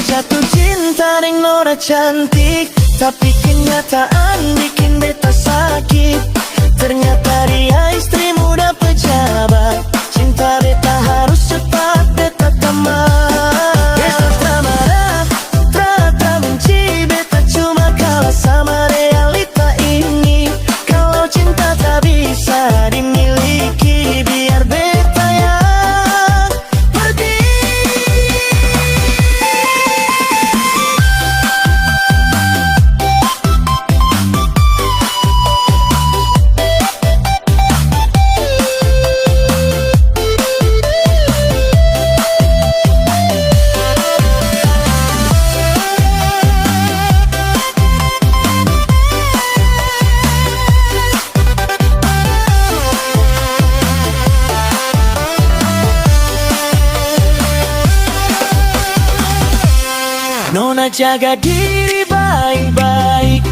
jatuh cinta ning nona cantik, tapi kenyataan bikin beta sakit. Ternyata dia istri muda pejabat, cinta beta harus cepat beta tamat. Beta tak marah, tak benci, beta cuma kalah sama realita ini. Kalau cinta tak bisa dimiliki, biar beta yang pergi. Nona jaga diri baik-baik,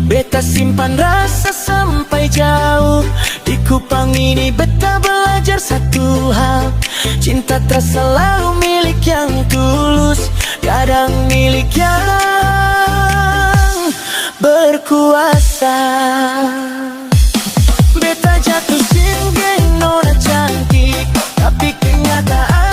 beta simpan rasa sampai jauh. Di Kupang ini beta belajar satu hal, cinta tak selalu milik yang tulus, kadang milik yang berkuasa. Beta jatuh cinta nona cantik, tapi kenyataan